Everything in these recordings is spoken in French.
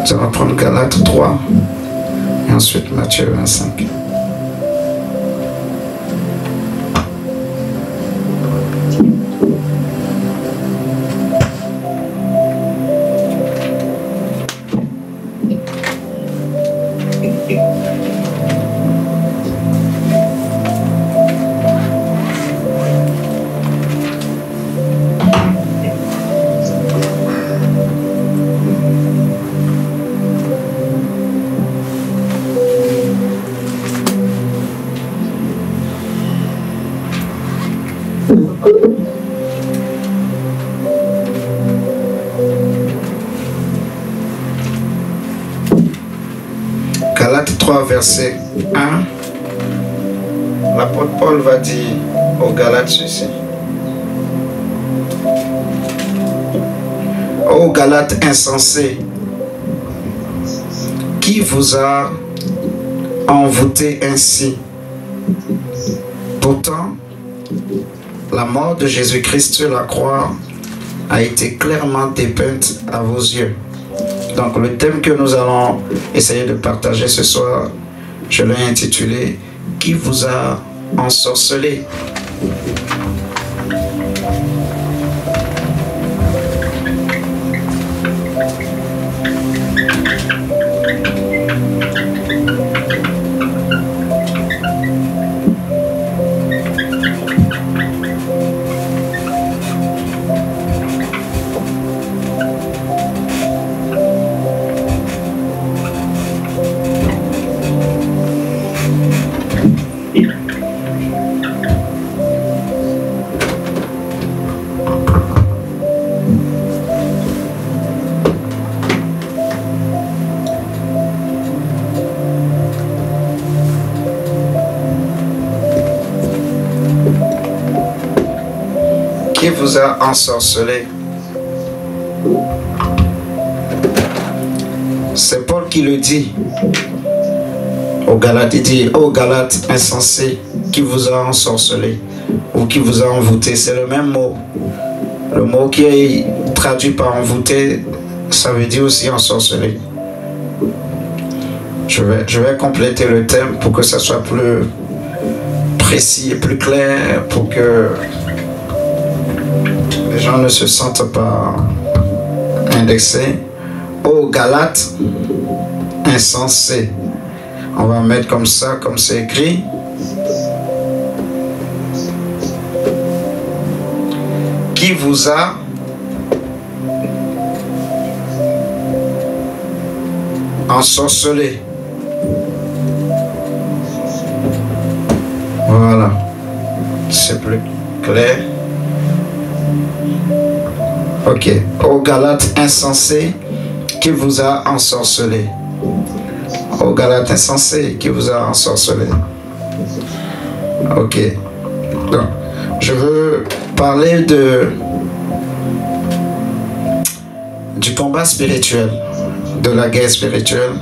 Nous allons prendre Galates 3 et ensuite Matthieu 25. Galates 3, verset 1, l'apôtre Paul va dire aux Galates ceci. Ô Galates insensés, qui vous a envoûté ainsi? Pourtant, la mort de Jésus-Christ sur la croix a été clairement dépeinte à vos yeux. Donc le thème que nous allons essayer de partager ce soir, je l'ai intitulé « Qui vous a ensorcelé ?» Qui vous a ensorcelé? C'est Paul qui le dit aux Galates. Il dit: ô Galates insensés, qui vous a ensorcelé ou qui vous a envoûté. C'est le même mot. Le mot qui est traduit par envoûté, ça veut dire aussi ensorcelé. Je vais compléter le thème pour que ça soit plus précis et plus clair, pour que les gens ne se sentent pas indexés. Ô Galates insensés. On va mettre comme ça, comme c'est écrit. Qui vous a ensorcelé? Voilà. C'est plus clair. Ok. Ô Galates insensés, qui vous a ensorcelé? Ô Galates insensés, qui vous a ensorcelé? Ok. Donc, je veux parler du combat spirituel, de la guerre spirituelle.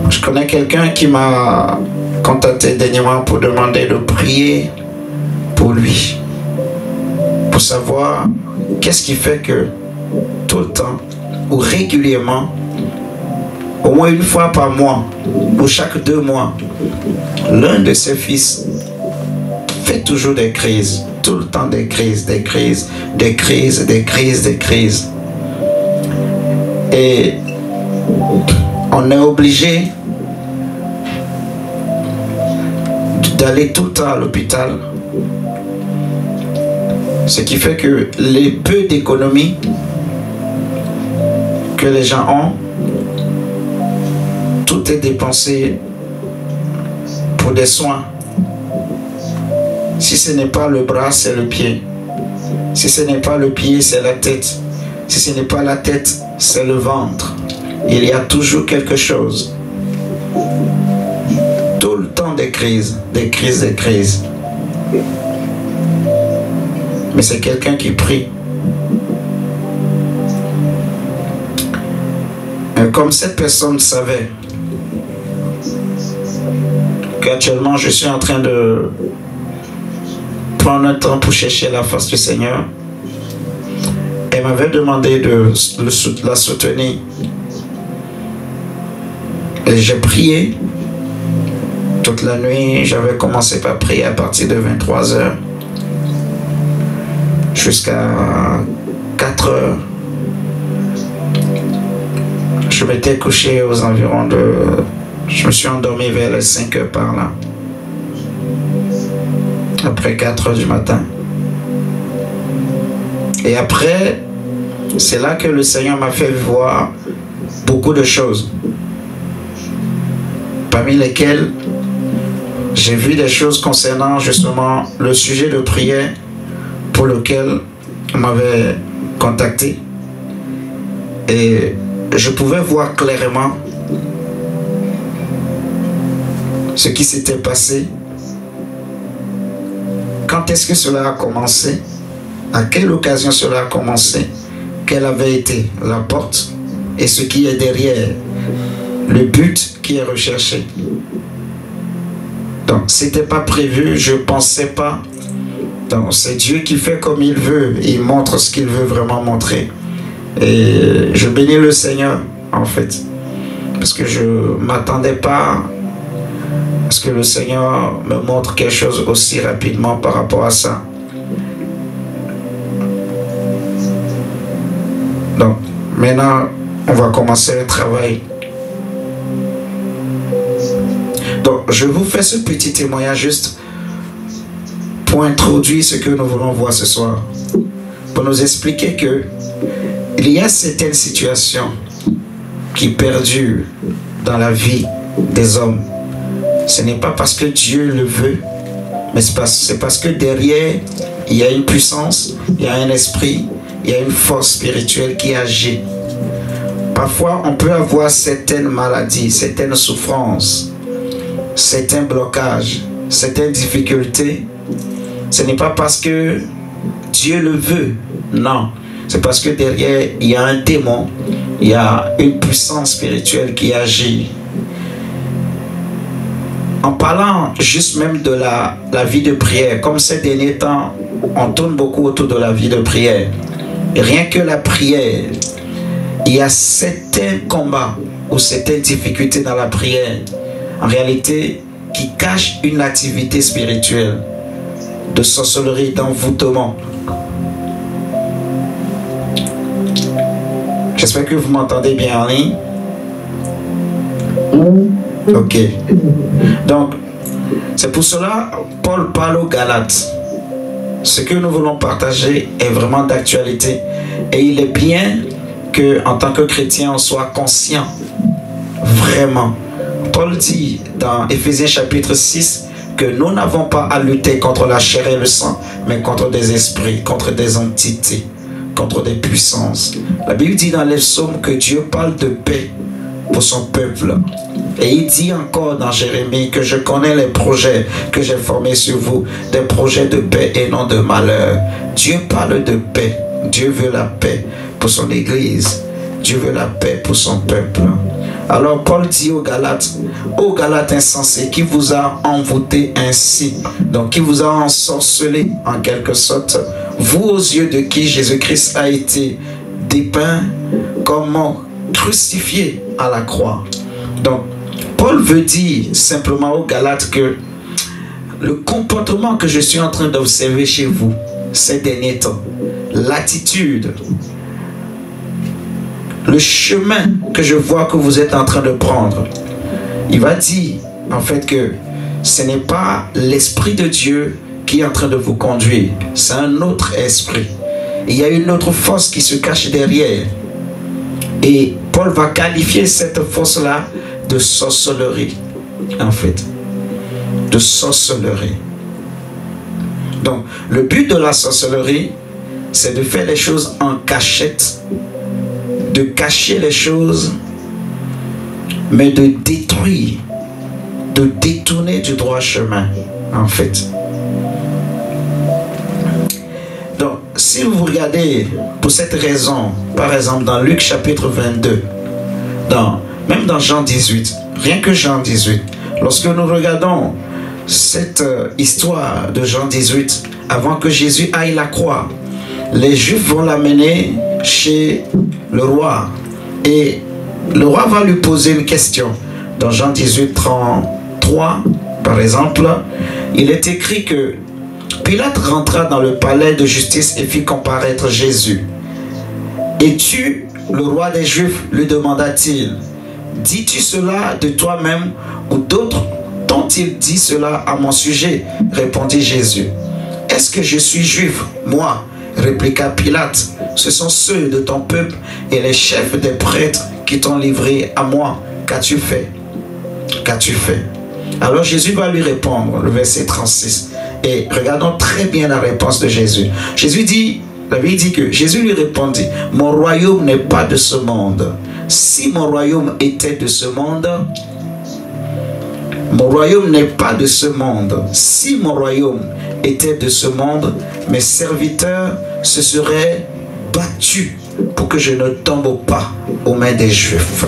Je connais quelqu'un qui m'a contacté dernièrement pour demander de prier pour lui, pour savoir qu'est-ce qui fait que tout le temps ou régulièrement, au moins une fois par mois ou chaque 2 mois, l'un de ses fils fait toujours des crises, tout le temps des crises, des crises, des crises, des crises, des crises. Et on est obligé d'aller tout le temps à l'hôpital. Ce qui fait que les peu d'économies que les gens ont, tout est dépensé pour des soins. Si ce n'est pas le bras, c'est le pied. Si ce n'est pas le pied, c'est la tête. Si ce n'est pas la tête, c'est le ventre. Il y a toujours quelque chose. Tout le temps des crises, des crises, des crises. Mais c'est quelqu'un qui prie. Et comme cette personne savait qu'actuellement je suis en train de prendre un temps pour chercher la face du Seigneur, Elle m'avait demandé de la soutenir. Et j'ai prié toute la nuit. J'avais commencé par prier à partir de 23h jusqu'à 4h. Je m'étais couché aux environs de... Je me suis endormi vers les 5h par là. Après 4h du matin. Et après, c'est là que le Seigneur m'a fait voir beaucoup de choses. Parmi lesquelles, j'ai vu des choses concernant justement le sujet de prière pour lequel on m'avait contacté. Et je pouvais voir clairement ce qui s'était passé. Quand est-ce que cela a commencé? À quelle occasion cela a commencé? Quelle avait été la porte? Et ce qui est derrière, le but qui est recherché. Donc, c'était pas prévu, je pensais pas. Donc, c'est Dieu qui fait comme il veut. Il montre ce qu'il veut vraiment montrer. Et je bénis le Seigneur, en fait. Parce que je m'attendais pas à ce que le Seigneur me montre quelque chose aussi rapidement par rapport à ça. Donc, maintenant, on va commencer le travail. Donc, je vous fais ce petit témoignage juste pour introduire ce que nous voulons voir ce soir. Pour nous expliquer que il y a certaines situations qui perdurent dans la vie des hommes. Ce n'est pas parce que Dieu le veut, mais c'est parce que derrière, il y a une puissance, il y a un esprit, il y a une force spirituelle qui agit. Parfois, on peut avoir certaines maladies, certaines souffrances, certains blocages, certaines difficultés. Ce n'est pas parce que Dieu le veut, non. C'est parce que derrière, il y a un démon, il y a une puissance spirituelle qui agit. En parlant juste même de la vie de prière, comme ces derniers temps, on tourne beaucoup autour de la vie de prière. Et rien que la prière, il y a certains combats ou certaines difficultés dans la prière, en réalité, qui cachent une activité spirituelle de sorcellerie, d'envoûtement. J'espère que vous m'entendez bien en ligne. Ok. Donc, c'est pour cela Paul parle aux Galates. Ce que nous voulons partager est vraiment d'actualité. Et il est bien qu'en tant que chrétien, on soit conscient. Vraiment. Paul dit dans Éphésiens chapitre 6 que nous n'avons pas à lutter contre la chair et le sang, mais contre des esprits, contre des entités, contre des puissances. La Bible dit dans les psaumes que Dieu parle de paix pour son peuple. Et il dit encore dans Jérémie que je connais les projets que j'ai formés sur vous, des projets de paix et non de malheur. Dieu parle de paix. Dieu veut la paix pour son Église. Dieu veut la paix pour son peuple. Alors Paul dit aux Galates insensés, qui vous a envoûté ainsi, donc qui vous a ensorcelé en quelque sorte, vous aux yeux de qui Jésus-Christ a été dépeint comme crucifié à la croix. Donc Paul veut dire simplement aux Galates que le comportement que je suis en train d'observer chez vous ces derniers temps, l'attitude, le chemin que je vois que vous êtes en train de prendre, il va dire en fait que ce n'est pas l'Esprit de Dieu qui est en train de vous conduire, c'est un autre esprit. Il y a une autre force qui se cache derrière. Et Paul va qualifier cette force-là de sorcellerie, en fait. De sorcellerie. Donc, le but de la sorcellerie, c'est de faire les choses en cachette, de cacher les choses, mais de détruire, de détourner du droit chemin, en fait. Donc, si vous regardez pour cette raison, par exemple dans Luc chapitre 22, même dans Jean 18, rien que Jean 18, lorsque nous regardons cette histoire de Jean 18, avant que Jésus aille la croix, les Juifs vont l'amener chez le roi. Et le roi va lui poser une question. Dans Jean 18, 33, par exemple, il est écrit que Pilate rentra dans le palais de justice et fit comparaître Jésus. « Es-tu le roi des Juifs ?» lui demanda-t-il. « Dis-tu cela de toi-même ou d'autres t'ont-ils dit cela à mon sujet ?» répondit Jésus. « Est-ce que je suis juif, moi ?» répliqua Pilate. « Ce sont ceux de ton peuple et les chefs des prêtres qui t'ont livré à moi. Qu'as-tu fait? Qu'as-tu fait ?» Alors Jésus va lui répondre, le verset 36. Et regardons très bien la réponse de Jésus. Jésus dit, la Bible dit que Jésus lui répondit, « Mon royaume n'est pas de ce monde. Si mon royaume était de ce monde, mon royaume n'est pas de ce monde. Si mon royaume était de ce monde, mes serviteurs se seraient battus pour que je ne tombe pas aux mains des Juifs. »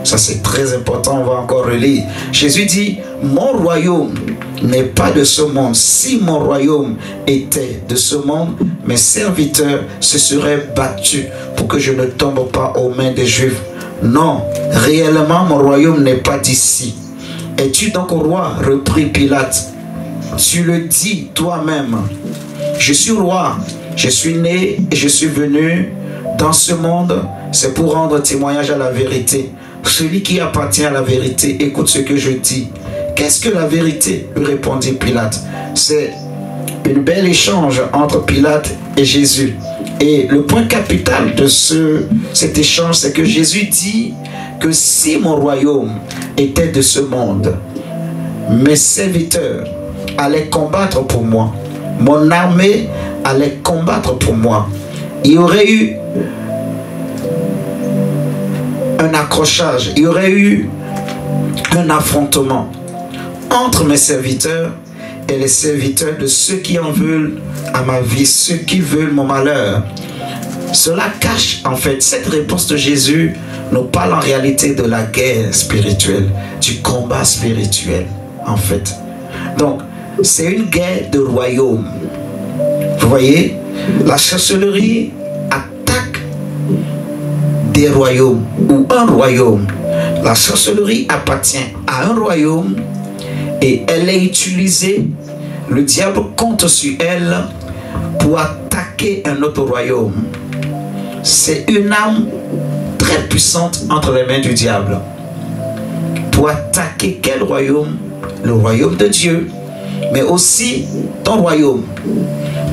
Ça c'est très important, on va encore relire. Jésus dit, mon royaume n'est pas de ce monde. Si mon royaume était de ce monde, mes serviteurs se seraient battus pour que je ne tombe pas aux mains des Juifs. Non, réellement mon royaume n'est pas d'ici. Es-tu donc roi? Reprit Pilate. Tu le dis toi-même. Je suis roi, je suis né et je suis venu dans ce monde, c'est pour rendre témoignage à la vérité. Celui qui appartient à la vérité, écoute ce que je dis. Qu'est-ce que la vérité? Lui répondit Pilate. C'est un bel échange entre Pilate et Jésus. Et le point capital de cet échange, c'est que Jésus dit que si mon royaume était de ce monde, mes serviteurs allaient combattre pour moi. Mon armée allait combattre pour moi. Il y aurait eu un accrochage, il y aurait eu un affrontement entre mes serviteurs et les serviteurs de ceux qui en veulent à ma vie, ceux qui veulent mon malheur. Cela cache en fait, cette réponse de Jésus nous parle en réalité de la guerre spirituelle, du combat spirituel en fait. Donc c'est une guerre de royaume. Vous voyez, la sorcellerie attaque des royaumes ou un royaume. La sorcellerie appartient à un royaume et elle est utilisée, le diable compte sur elle pour attaquer un autre royaume. C'est une arme très puissante entre les mains du diable pour attaquer quel royaume? Le royaume de Dieu, mais aussi ton royaume,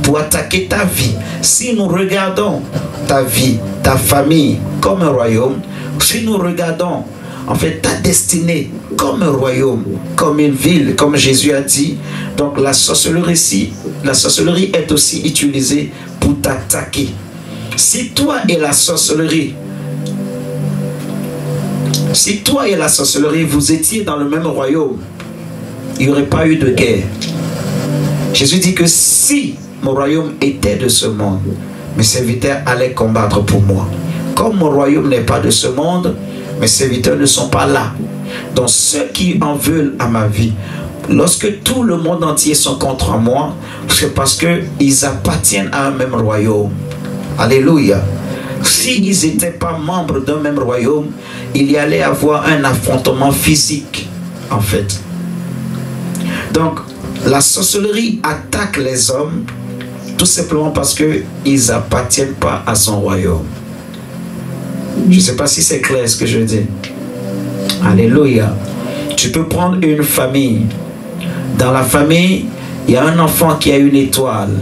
pour attaquer ta vie. Si nous regardons ta vie, ta famille comme un royaume, si nous regardons en fait ta destinée comme un royaume, comme une ville, comme Jésus a dit, donc la sorcellerie est aussi utilisée pour t'attaquer. Si toi et la sorcellerie, vous étiez dans le même royaume, il n'y aurait pas eu de guerre. Jésus dit que si mon royaume était de ce monde, mes serviteurs allaient combattre pour moi. Comme mon royaume n'est pas de ce monde, mes serviteurs ne sont pas là. Donc ceux qui en veulent à ma vie, lorsque tout le monde entier sont contre moi, c'est parce qu'ils appartiennent à un même royaume. Alléluia. S'ils n'étaient pas membres d'un même royaume, il y allait avoir un affrontement physique, en fait. Donc, la sorcellerie attaque les hommes tout simplement parce qu'ils n'appartiennent pas à son royaume. Je ne sais pas si c'est clair ce que je dis. Alléluia. Tu peux prendre une famille. Dans la famille, il y a un enfant qui a une étoile.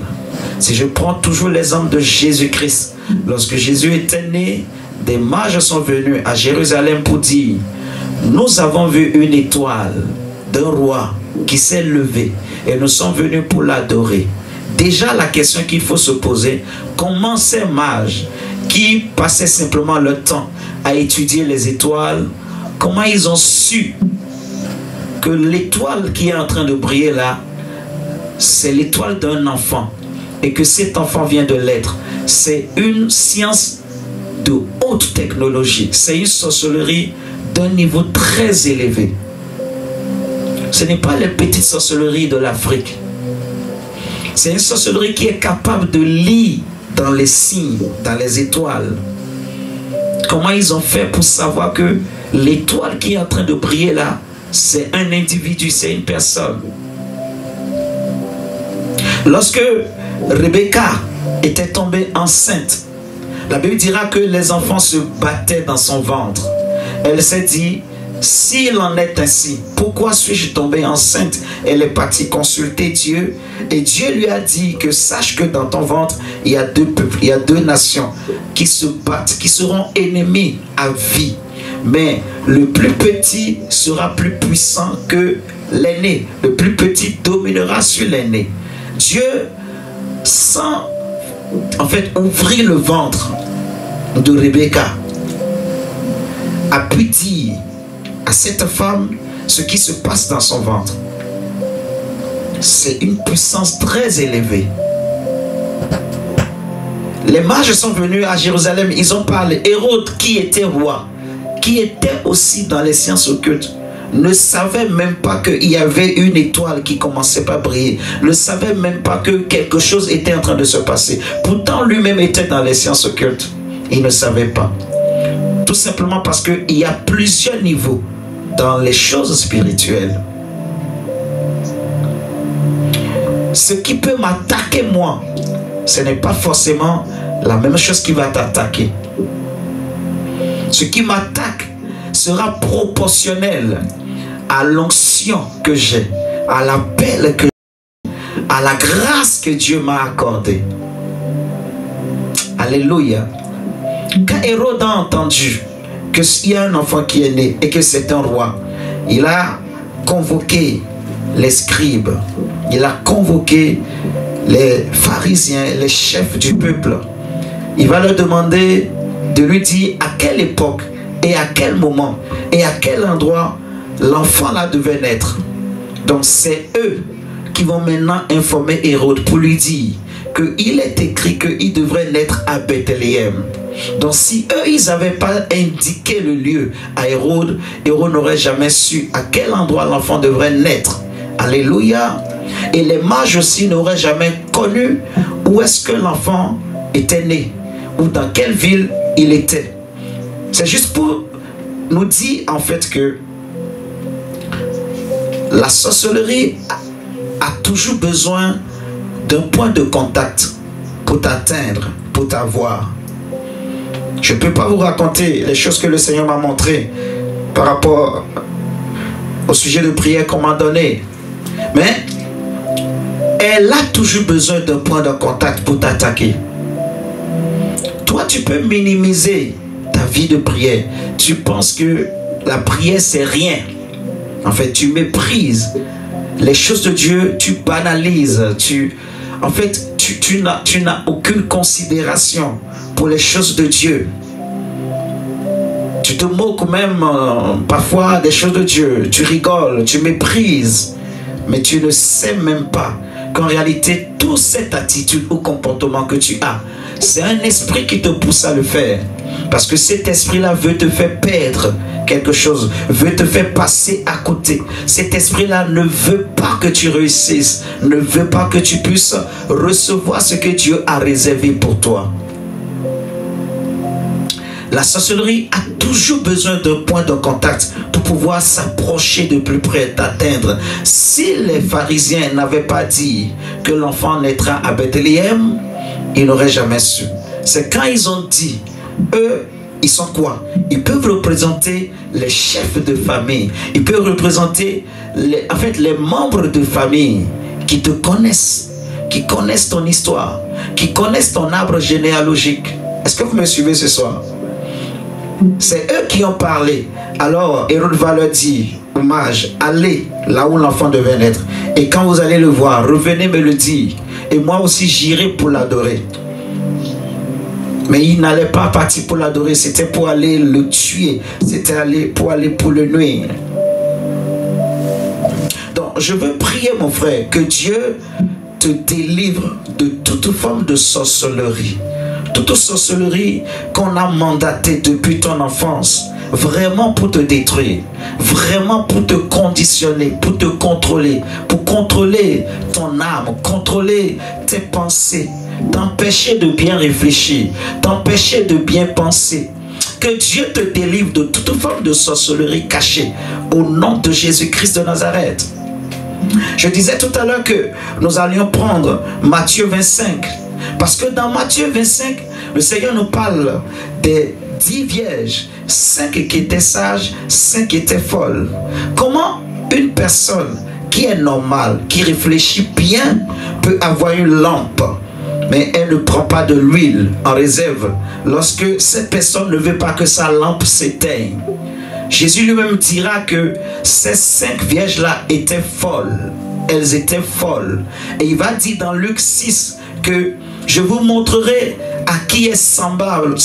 Si je prends toujours l'exemple de Jésus-Christ, lorsque Jésus était né, des mages sont venus à Jérusalem pour dire, nous avons vu une étoile d'un roi qui s'est levé et nous sommes venus pour l'adorer. Déjà la question qu'il faut se poser, comment ces mages qui passaient simplement leur temps à étudier les étoiles, comment ils ont su que l'étoile qui est en train de briller là, c'est l'étoile d'un enfant et que cet enfant vient de l'être. C'est une science de haute technologie, c'est une sorcellerie d'un niveau très élevé. Ce n'est pas les petites sorcelleries de l'Afrique. C'est une sorcellerie qui est capable de lire dans les signes, dans les étoiles. Comment ils ont fait pour savoir que l'étoile qui est en train de briller là, c'est un individu, c'est une personne. Lorsque Rebecca était tombée enceinte, la Bible dira que les enfants se battaient dans son ventre. Elle s'est dit, s'il en est ainsi, pourquoi suis-je tombée enceinte? Elle est partie consulter Dieu et Dieu lui a dit que sache que dans ton ventre, il y a deux peuples, il y a deux nations qui se battent, qui seront ennemis à vie. Mais le plus petit sera plus puissant que l'aîné. Le plus petit dominera sur l'aîné. Dieu, sans en fait ouvrir le ventre de Rebecca, a pu dire à cette femme ce qui se passe dans son ventre. C'est une puissance très élevée. Les mages sont venus à Jérusalem, ils ont parlé. Hérode, qui était roi, qui était aussi dans les sciences occultes, ne savait même pas qu'il y avait une étoile qui commençait à briller, ne savait même pas que quelque chose était en train de se passer. Pourtant, lui-même était dans les sciences occultes. Il ne savait pas. Tout simplement parce qu'il y a plusieurs niveaux dans les choses spirituelles. Ce qui peut m'attaquer moi, ce n'est pas forcément la même chose qui va t'attaquer. Ce qui m'attaque sera proportionnel à l'onction que j'ai, à l'appel que j'ai, à la grâce que Dieu m'a accordée. Alléluia. Quand Hérode a entendu qu'il y a un enfant qui est né et que c'est un roi, il a convoqué les scribes, il a convoqué les pharisiens, les chefs du peuple. Il va leur demander de lui dire à quelle époque et à quel moment et à quel endroit l'enfant là devait naître. Donc c'est eux qui vont maintenant informer Hérode pour lui dire qu'il est écrit qu'il devrait naître à Bethléem. Donc si eux ils n'avaient pas indiqué le lieu à Hérode, Hérode n'aurait jamais su à quel endroit l'enfant devrait naître. Alléluia. Et les mages aussi n'auraient jamais connu où est-ce que l'enfant était né ou dans quelle ville il était. C'est juste pour nous dire en fait que la sorcellerie a toujours besoin d'un point de contact pour t'atteindre, pour t'avoir. Je ne peux pas vous raconter les choses que le Seigneur m'a montrées par rapport au sujet de prière qu'on m'a donné. Mais elle a toujours besoin d'un point de contact pour t'attaquer. Toi, tu peux minimiser ta vie de prière. Tu penses que la prière, c'est rien. En fait, tu méprises les choses de Dieu, tu banalises. En fait, tu n'as aucune considération pour les choses de Dieu. Tu te moques même parfois des choses de Dieu. Tu rigoles, tu méprises. Mais tu ne sais même pas qu'en réalité, toute cette attitude ou comportement que tu as, c'est un esprit qui te pousse à le faire. Parce que cet esprit-là veut te faire perdre quelque chose, veut te faire passer à côté. Cet esprit-là ne veut pas que tu réussisses, ne veut pas que tu puisses recevoir ce que Dieu a réservé pour toi. La sorcellerie a toujours besoin d'un point de contact pour pouvoir s'approcher de plus près, t'atteindre. Si les pharisiens n'avaient pas dit que l'enfant naîtra à Bethléem, ils n'auraient jamais su. C'est quand ils ont dit, eux, ils sont quoi? Ils peuvent représenter les chefs de famille. Ils peuvent représenter les membres de famille qui te connaissent, qui connaissent ton histoire, qui connaissent ton arbre généalogique. Est-ce que vous me suivez ce soir? C'est eux qui ont parlé. Alors Hérode va leur dire aux mages, allez là où l'enfant devait naître. Et quand vous allez le voir, revenez me le dire. Et moi aussi j'irai pour l'adorer. Mais il n'allait pas partir pour l'adorer, c'était pour aller le tuer. C'était pour aller pour le nuire. Donc je veux prier mon frère que Dieu te délivre de toute forme de sorcellerie. Toute sorcellerie qu'on a mandatée depuis ton enfance vraiment pour te détruire, vraiment pour te conditionner, pour te contrôler, pour contrôler ton âme, contrôler tes pensées, t'empêcher de bien réfléchir, t'empêcher de bien penser. Que Dieu te délivre de toute forme de sorcellerie cachée au nom de Jésus-Christ de Nazareth. Je disais tout à l'heure que nous allions prendre Matthieu 25. Parce que dans Matthieu 25, le Seigneur nous parle des 10 vierges, 5 qui étaient sages, 5 qui étaient folles. Comment une personne qui est normale, qui réfléchit bien, peut avoir une lampe, mais elle ne prend pas de l'huile en réserve lorsque cette personne ne veut pas que sa lampe s'éteigne? Jésus lui-même dira que ces 5 vierges-là étaient folles. Elles étaient folles. Et il va dire dans Luc 6 que je vous montrerai à qui est semblable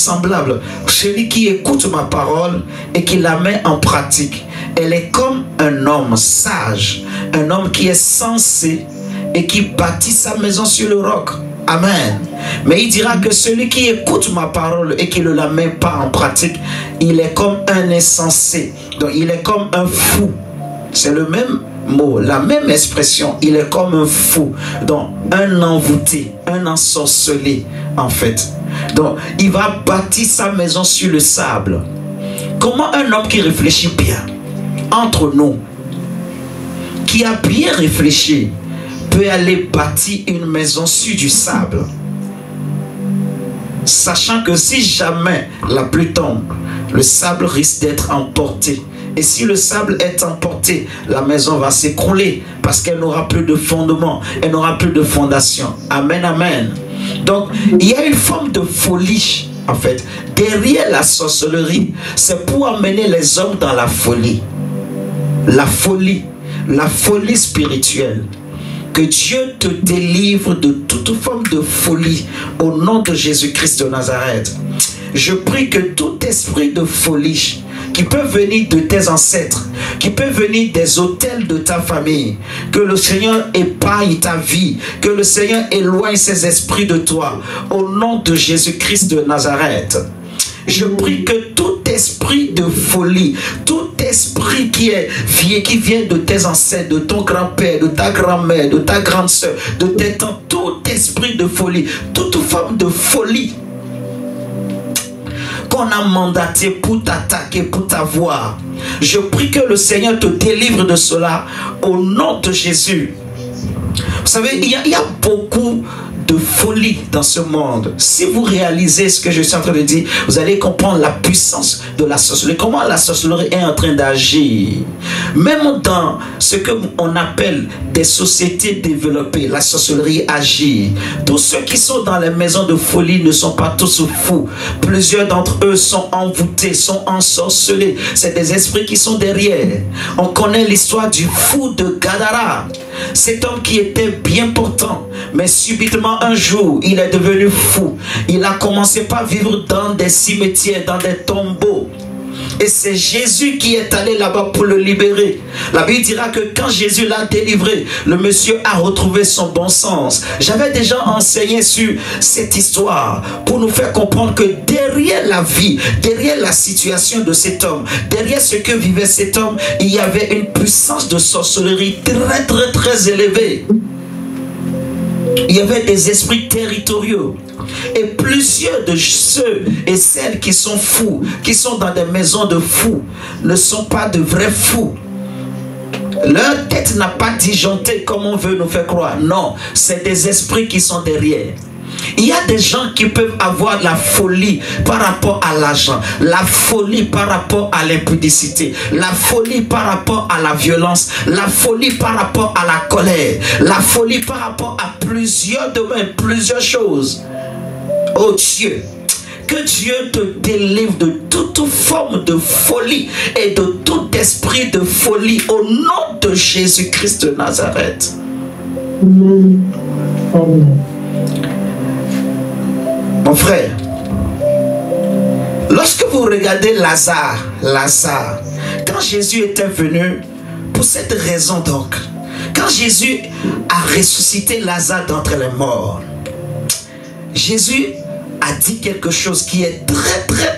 celui qui écoute ma parole et qui la met en pratique. Elle est comme un homme sage, un homme qui est sensé et qui bâtit sa maison sur le roc. Amen. Mais il dira que celui qui écoute ma parole et qui ne la met pas en pratique, il est comme un insensé. Donc il est comme un fou. C'est le même mot, la même expression. Il est comme un fou. Donc un envoûté, un ensorcelé en fait. Donc il va bâtir sa maison sur le sable. Comment un homme qui réfléchit bien, entre nous, qui a bien réfléchi, peut aller bâtir une maison sur du sable, sachant que si jamais la pluie tombe, le sable risque d'être emporté. Et si le sable est emporté, la maison va s'écrouler parce qu'elle n'aura plus de fondement, elle n'aura plus de fondation. Amen, amen. Donc, il y a une forme de folie, en fait. Derrière la sorcellerie, c'est pour amener les hommes dans la folie. La folie spirituelle. Que Dieu te délivre de toute forme de folie au nom de Jésus-Christ de Nazareth. Je prie que tout esprit de folie qui peut venir de tes ancêtres, qui peut venir des autels de ta famille, que le Seigneur épargne ta vie, que le Seigneur éloigne ces esprits de toi au nom de Jésus-Christ de Nazareth. Je prie que tout esprit de folie, tout esprit qui vient de tes ancêtres, de ton grand-père, de ta grand-mère, de ta grande soeur, de tes tantes, tout esprit de folie, toute forme de folie qu'on a mandaté pour t'attaquer, pour t'avoir, je prie que le Seigneur te délivre de cela au nom de Jésus. Vous savez, il y a beaucoup de folie dans ce monde. Si vous réalisez ce que je suis en train de dire, vous allez comprendre la puissance de la sorcellerie. Comment la sorcellerie est en train d'agir. Même dans ce que on appelle des sociétés développées, la sorcellerie agit. Tous ceux qui sont dans les maisons de folie ne sont pas tous fous. Plusieurs d'entre eux sont envoûtés, sont ensorcelés. C'est des esprits qui sont derrière. On connaît l'histoire du fou de Gadara. Cet homme qui était bien portant, mais subitement un jour, il est devenu fou. Il a commencé par vivre dans des cimetières, dans des tombeaux. Et c'est Jésus qui est allé là-bas pour le libérer. La Bible dira que quand Jésus l'a délivré, le monsieur a retrouvé son bon sens. J'avais déjà enseigné sur cette histoire pour nous faire comprendre que derrière la vie, derrière la situation de cet homme, derrière ce que vivait cet homme, il y avait une puissance de sorcellerie très élevée. Il y avait des esprits territoriaux. Et plusieurs de ceux et celles qui sont fous, qui sont dans des maisons de fous, ne sont pas de vrais fous. Leur tête n'a pas disjoncté comme on veut nous faire croire. Non, c'est des esprits qui sont derrière. Il y a des gens qui peuvent avoir la folie par rapport à l'argent, la folie par rapport à l'impudicité, la folie par rapport à la violence, la folie par rapport à la colère, la folie par rapport à plusieurs domaines, plusieurs choses. Oh Dieu, que Dieu te délivre de toute forme de folie et de tout esprit de folie au nom de Jésus-Christ de Nazareth. Mon frère, lorsque vous regardez Lazare, quand Jésus était venu, pour cette raison donc, quand Jésus a ressuscité Lazare d'entre les morts, Jésus a dit quelque chose qui est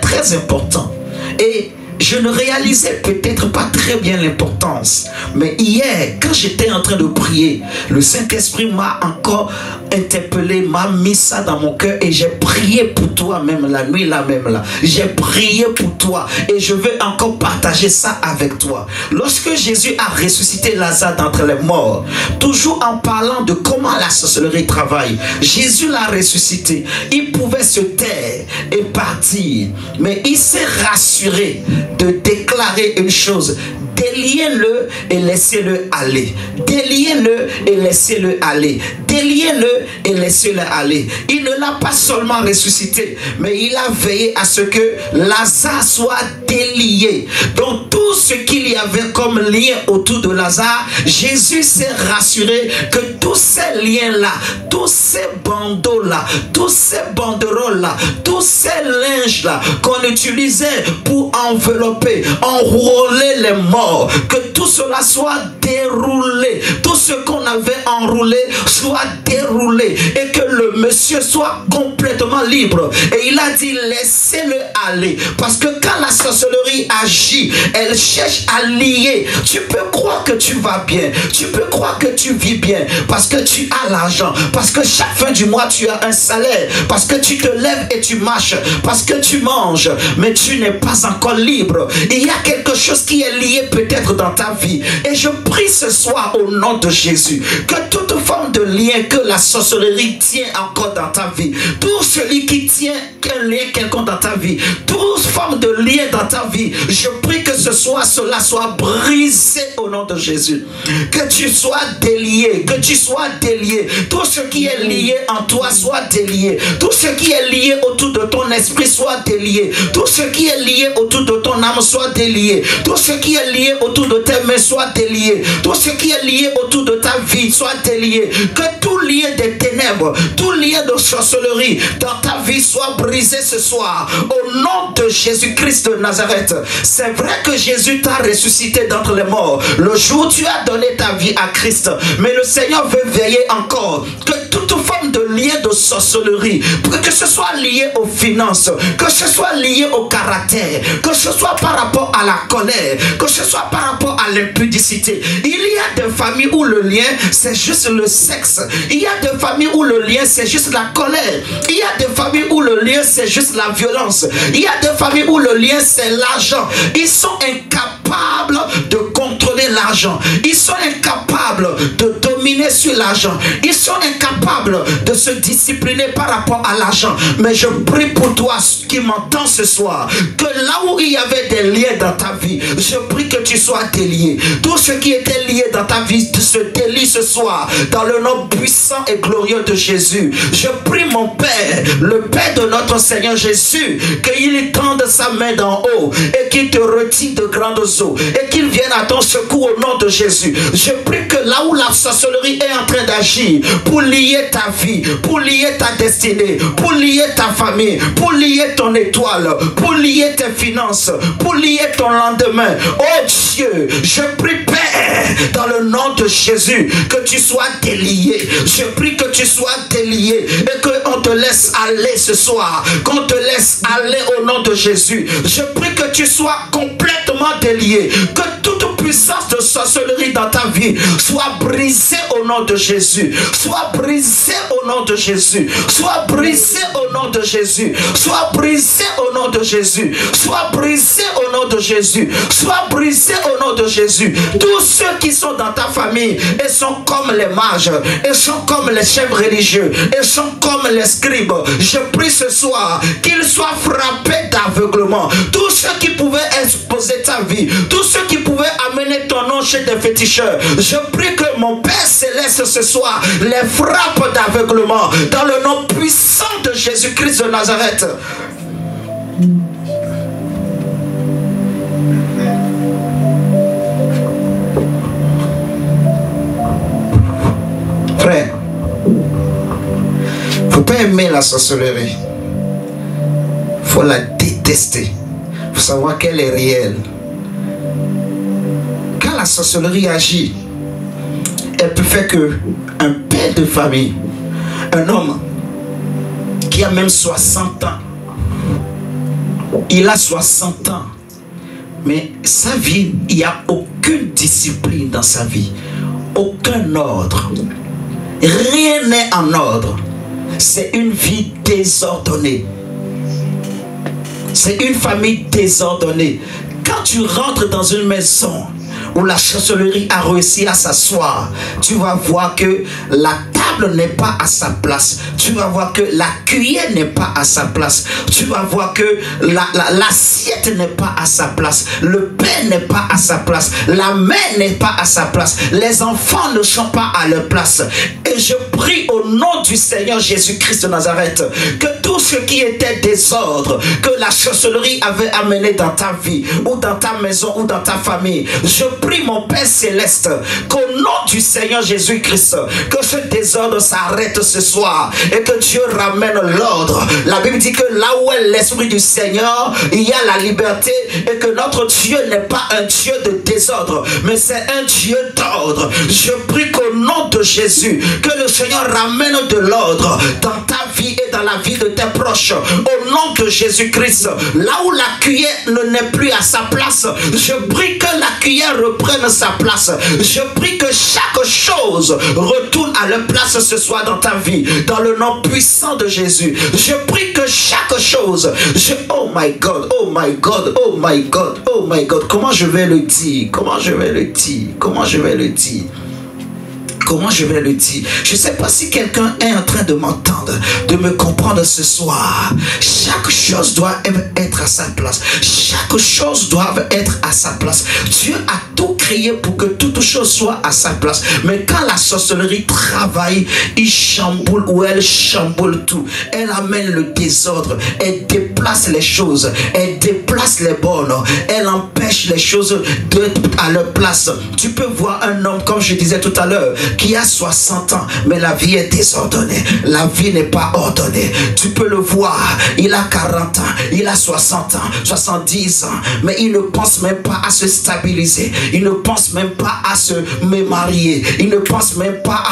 très important. Et je ne réalisais peut-être pas très bien l'importance. Mais hier, quand j'étais en train de prier, le Saint-Esprit m'a encore interpellé, m'a mis ça dans mon cœur et j'ai prié pour toi même la nuit là même là. J'ai prié pour toi et je veux encore partager ça avec toi. Lorsque Jésus a ressuscité Lazare d'entre les morts, toujours en parlant de comment la sorcellerie travaille, Jésus l'a ressuscité. Il pouvait se taire et partir, mais il s'est rassuré de déclarer une chose: déliez-le et laissez-le aller. Déliez-le et laissez-le aller. Déliez-le et laissez-le aller. Il ne l'a pas seulement ressuscité, mais il a veillé à ce que Lazare soit délié. Donc tout ce qu'il y avait comme lien autour de Lazare, Jésus s'est rassuré que tous ces liens-là, tous ces bandeaux-là, tous ces banderoles-là, tous ces linges-là qu'on utilisait pour envelopper, enrouler les morts, que tout cela soit déroulé, tout ce qu'on avait enroulé soit déroulé et que le monsieur soit complètement libre. Et il a dit laissez-le aller, parce que quand la sorcellerie agit, elle cherche à lier. Tu peux croire que tu vas bien, tu peux croire que tu vis bien parce que tu as l'argent, parce que chaque fin du mois tu as un salaire, parce que tu te lèves et tu marches, parce que tu manges, mais tu n'es pas encore libre. Il y a quelque chose qui est lié peut-être dans ta vie, et je prie ce soir au nom de Jésus que toute forme de lien que la sorcellerie tient encore dans ta vie, tout celui qui tient un lien quelconque dans ta vie, toute forme de lien dans ta vie, je prie que ce soir cela soit brisé au nom de Jésus, que tu sois délié, que tu sois délié, tout ce qui est lié en toi soit délié, tout ce qui est lié autour de ton esprit soit délié, tout ce qui est lié autour de ton âme soit délié, tout ce qui est lié autour de tes mains soit délié, tout ce qui est lié autour de ta vie soit délié, que tout lien des ténèbres, tout lien de sorcellerie dans ta vie soit brisé ce soir au nom de Jésus-Christ de Nazareth. C'est vrai que Jésus t'a ressuscité d'entre les morts le jour où tu as donné ta vie à Christ, mais le Seigneur veut veiller encore que toute forme de lien de sorcellerie, que ce soit lié aux finances, que ce soit lié au caractère, que ce soit par rapport à la colère, que ce soit par rapport à l'impudicité. Il y a des familles où le lien c'est juste le sexe, il y a des familles où le lien c'est juste la colère, il y a des familles où le lien c'est juste la violence, il y a des familles où le lien c'est l'argent. Ils sont incapables de contrôler l'argent, ils sont incapables de dominer sur l'argent, ils sont incapables de se discipliner par rapport à l'argent. Mais je prie pour toi qui m'entends ce soir, que là où il y avait des liens dans ta vie, je prie que tu sois délié. Tout ce qui était lié dans ta vie se délie ce soir dans le nom puissant et glorieux de Jésus. Je prie mon Père, le Père de notre Seigneur Jésus, qu'il tende sa main d'en haut et qu'il te retire de grandes eaux et qu'il vienne à ton secours au nom de Jésus. Je prie que là où la sorcellerie est en train d'agir pour lier ta vie, pour lier ta destinée, pour lier ta famille, pour lier ton étoile, pour lier tes finances, pour lier ton lendemain, oh Dieu, je prie Père dans le nom de Jésus que tu sois délié. Je prie que tu sois délié et qu'on te laisse aller ce soir, qu'on te laisse aller au nom de Jésus. Je prie que tu sois complètement délié, que toute puissance de sorcellerie dans ta vie soit brisée au nom de Jésus, soit brisée au nom de Jésus, soit brisée au nom de Jésus, soit brisée au nom de Jésus, soit brisée au nom de Jésus, soit brisée au nom de Jésus. Tous ceux qui sont dans ta famille et sont comme les mages, et sont comme les chefs religieux, et sont comme les scribes, je prie ce soir qu'ils soient frappés d'aveuglement. Tous ceux qui pouvaient exposer ta vie, tous ceux qui pouvaient amener ton nom chez des féticheurs, je prie que mon Père Céleste ce soir les frappe d'aveuglement dans le nom puissant de Jésus-Christ de Nazareth. Frère, faut pas aimer la sorcellerie, faut la détester, faut savoir qu'elle est réelle. Quand la sorcellerie agit, elle peut faire que un père de famille, un homme qui a même 60 ans, il a 60 ans, Mais sa vie, il n'y a aucune discipline dans sa vie. Aucun ordre. Rien n'est en ordre. C'est une vie désordonnée. C'est une famille désordonnée. Quand tu rentres dans une maison où la chancellerie a réussi à s'asseoir, tu vas voir que la table n'est pas à sa place. Tu vas voir que la cuillère n'est pas à sa place. Tu vas voir que l'assiette n'est pas à sa place. Le pain n'est pas à sa place. La main n'est pas à sa place. Les enfants ne sont pas à leur place. Et je prie au nom du Seigneur Jésus-Christ de Nazareth que tout ce qui était désordre, que la chancellerie avait amené dans ta vie, ou dans ta maison, ou dans ta famille, je prie mon Père Céleste qu'au nom du Seigneur Jésus-Christ, que ce désordre s'arrête ce soir et que Dieu ramène l'ordre. La Bible dit que là où est l'Esprit du Seigneur, il y a la liberté, et que notre Dieu n'est pas un Dieu de désordre, mais c'est un Dieu d'ordre. Je prie qu'au nom de Jésus, que le Seigneur ramène de l'ordre dans ta vie et dans la vie de tes proches. Au nom de Jésus-Christ, là où la cuillère n'est plus à sa place, je prie que la cuillère reprenne sa place. Je prie que chaque chose retourne à leur place ce soir dans ta vie, dans le nom puissant de Jésus. Je prie que chaque chose, oh my God, oh my God, oh my God, oh my God, comment je vais le dire, comment je vais le dire, comment je vais le dire. Comment je vais le dire? Je ne sais pas si quelqu'un est en train de m'entendre, de me comprendre ce soir. Chaque chose doit être à sa place. Chaque chose doit être à sa place. Dieu a tout créé pour que toute chose soit à sa place. Mais quand la sorcellerie travaille, il chamboule ou elle chamboule tout. Elle amène le désordre. Elle déplace les choses. Elle déplace les bornes. Elle empêche les choses d'être à leur place. Tu peux voir un homme, comme je disais tout à l'heure, qui a 60 ans, mais la vie est désordonnée. La vie n'est pas ordonnée. Tu peux le voir, il a 40 ans, il a 60 ans, 70 ans, mais il ne pense même pas à se stabiliser. Il ne pense même pas à se marier. Il ne pense même pas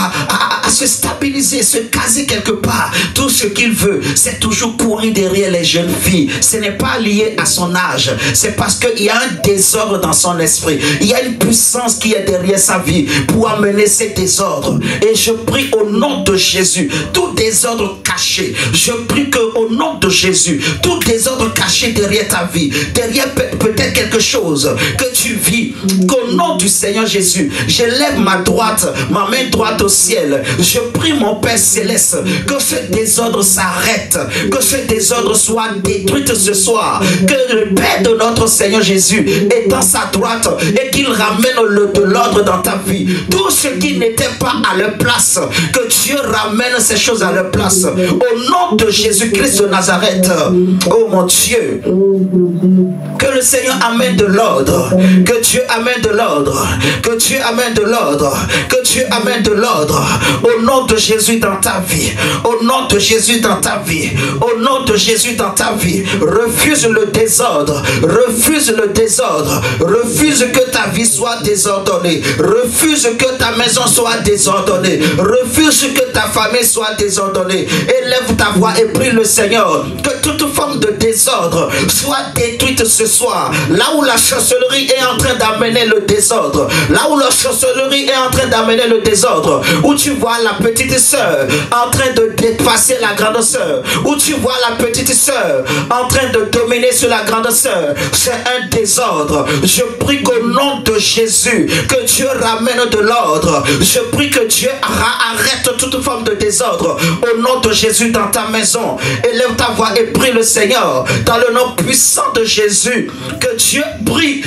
à se stabiliser, se caser quelque part. Tout ce qu'il veut, c'est toujours courir derrière les jeunes filles. Ce n'est pas lié à son âge. C'est parce qu'il y a un désordre dans son esprit. Il y a une puissance qui est derrière sa vie pour amener ces désordres. Et je prie au nom de Jésus, tout désordre caché, je prie que au nom de Jésus, tout désordre caché derrière ta vie, derrière peut-être quelque chose que tu vis, qu'au nom du Seigneur Jésus, je lève ma main droite au ciel. Je prie mon Père Céleste que ce désordre s'arrête, que ce désordre soit détruit ce soir, que le Père de notre Seigneur Jésus est dans sa droite et qu'il ramène de l'ordre dans ta vie. Tout ce qui n'était pas à leur place, que Dieu ramène ces choses à leur place. Au nom de Jésus-Christ de Nazareth, oh mon Dieu, que le Seigneur amène de l'ordre, que Dieu amène de l'ordre, que Dieu amène de l'ordre, que Dieu amène de l'ordre. Au nom de Jésus dans ta vie, au nom de Jésus dans ta vie, au nom de Jésus dans ta vie, refuse le désordre, refuse le désordre, refuse que ta vie soit désordonnée, refuse que ta maison soit désordonnée, refuse que ta famille soit désordonnée. Élève ta voix et prie le Seigneur que toute forme de désordre soit détruite ce soir. Là où la chancellerie est en train d'amener le désordre, là où la chancellerie est en train d'amener le désordre, où tu vois la petite sœur en train de dépasser la grande sœur, où tu vois la petite sœur en train de dominer sur la grande sœur, c'est un désordre. Je prie qu'au nom de Jésus, que Dieu ramène de l'ordre. Je prie que Dieu arrête toute forme de désordre au nom de Jésus dans ta maison. Élève ta voix et prie le Seigneur dans le nom puissant de Jésus. Que Dieu brille,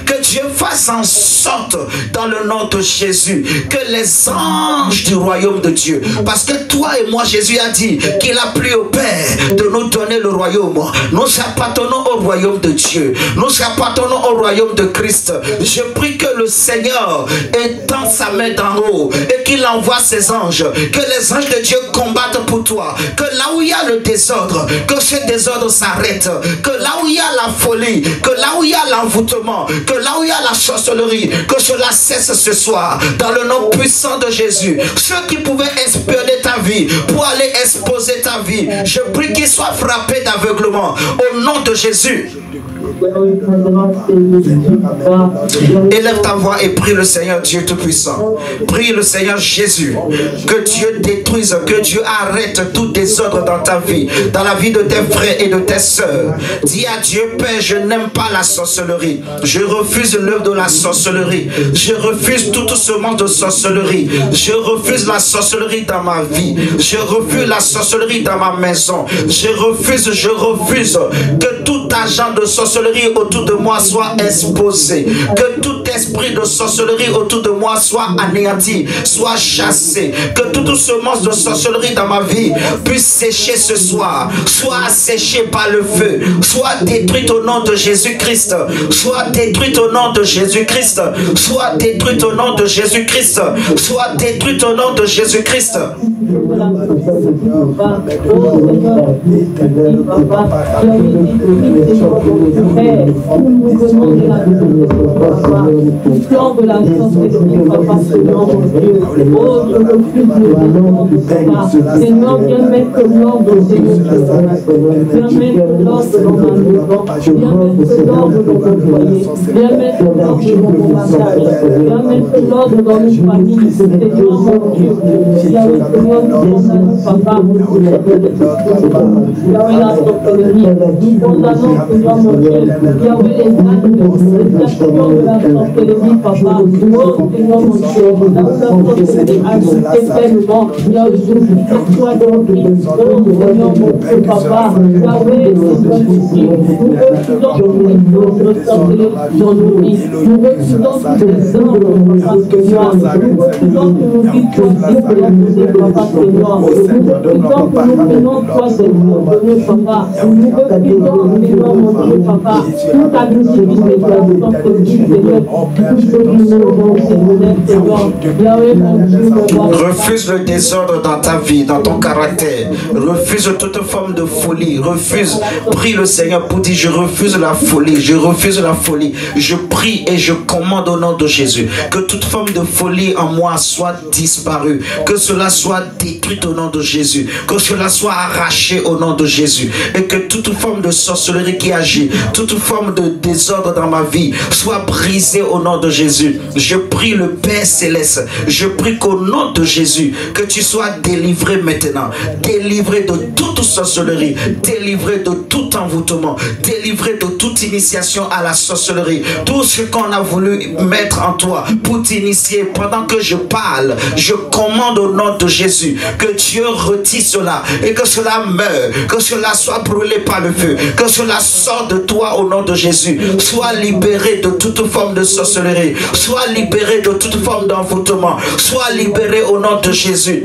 que Dieu fasse en sorte dans le nom de Jésus que les anges du royaume de Dieu, parce que toi et moi, Jésus a dit qu'il a plu au Père de nous donner le royaume. Nous appartenons au royaume de Dieu, nous appartenons au royaume de Christ. Je prie que le Seigneur étend sa main d'en haut et qu'il envoie ses anges, que les anges de Dieu combattent pour toi, que là où il y a le désordre, que ce désordre s'arrête, que là où il y a la folie, que là où il y a l'envoûtement, que là où il y a la sorcellerie, que cela cesse ce soir dans le nom puissant de Jésus. Ceux qui pouvaient espionner ta vie pour aller exposer ta vie, je prie qu'ils soient frappés d'aveuglement au nom de Jésus. Élève ta voix et prie le Seigneur Dieu Tout-Puissant. Prie le Seigneur Jésus. Que Dieu détruise, que Dieu arrête tout désordre dans ta vie, dans la vie de tes frères et de tes sœurs. Dis à Dieu, Père, je n'aime pas la sorcellerie. Je refuse l'œuvre de la sorcellerie. Je refuse toute semence de sorcellerie. Je refuse la sorcellerie dans ma vie. Je refuse la sorcellerie dans ma maison. Je refuse que tout agent de sorcellerie autour de moi soit exposé. Que tout esprit de sorcellerie autour de moi soit anéanti, soit chassé. Que toute semence de sorcellerie dans ma vie puisse sécher ce soir. Soit asséchée par le feu. Soit détruite au nom de Jésus-Christ. Soit détruite au nom de Jésus-Christ. Soit détruite au nom de Jésus-Christ. Soit détruite au nom de Jésus-Christ. Seigneur, viens mettre l'ordre dans ces maisons. Viens mettre l'ordre dans ma maison. Viens mettre l'ordre dans mon foyer. Viens mettre l'ordre dans mon mariage. Viens mettre l'ordre dans mes familles. Seigneur, mon Dieu. Yahweh, Seigneur, nous condamnons, papa. Yahweh, la sorcellerie. Nous condamnons, Seigneur, mon Dieu. Yahweh, les actes de la sorcellerie, papa. Oh, Seigneur, mon Dieu. La sorcellerie agite tellement. Yahweh, je toi donc, oh, Seigneur, mon Dieu, papa. Yahweh, nous refusons toutes les choses de sorcellerie dans nos vies. Nous refusons toutes les ordres, papa, Seigneur. Nous refusons que nos vies soient déclarées, papa, Seigneur. Nous refusons que nous prenons toi des ordonnés, papa. Nous refusons, Seigneur, mon Dieu, papa. Toute activité de la sorcellerie, Seigneur. Refuse le désordre dans ta vie, dans ton caractère. Refuse toute forme de folie. Refuse. Prie le Seigneur pour dire, je refuse la folie. Je refuse la folie. Je prie et je commande au nom de Jésus que toute forme de folie en moi soit disparue. Que cela soit détruit au nom de Jésus. Que cela soit arraché au nom de Jésus. Et que toute forme de sorcellerie qui agit, toute forme de désordre dans ma vie soit brisée au nom de Jésus. Je prie le Père Céleste. Je prie qu'au nom de Jésus, que tu sois délivré maintenant. Délivré de toute sorcellerie. Délivré de tout envoûtement. Délivré de toute initiation à la sorcellerie. Tout ce qu'on a voulu mettre en toi pour t'initier, pendant que je parle, je commande au nom de Jésus que Dieu retire cela et que cela meure, que cela soit brûlé par le feu, que cela sorte de toi au nom de Jésus. Sois libéré de toute forme de sorcellerie. Sois libéré de toute forme d'envoûtement. Sois libéré au nom de Jésus.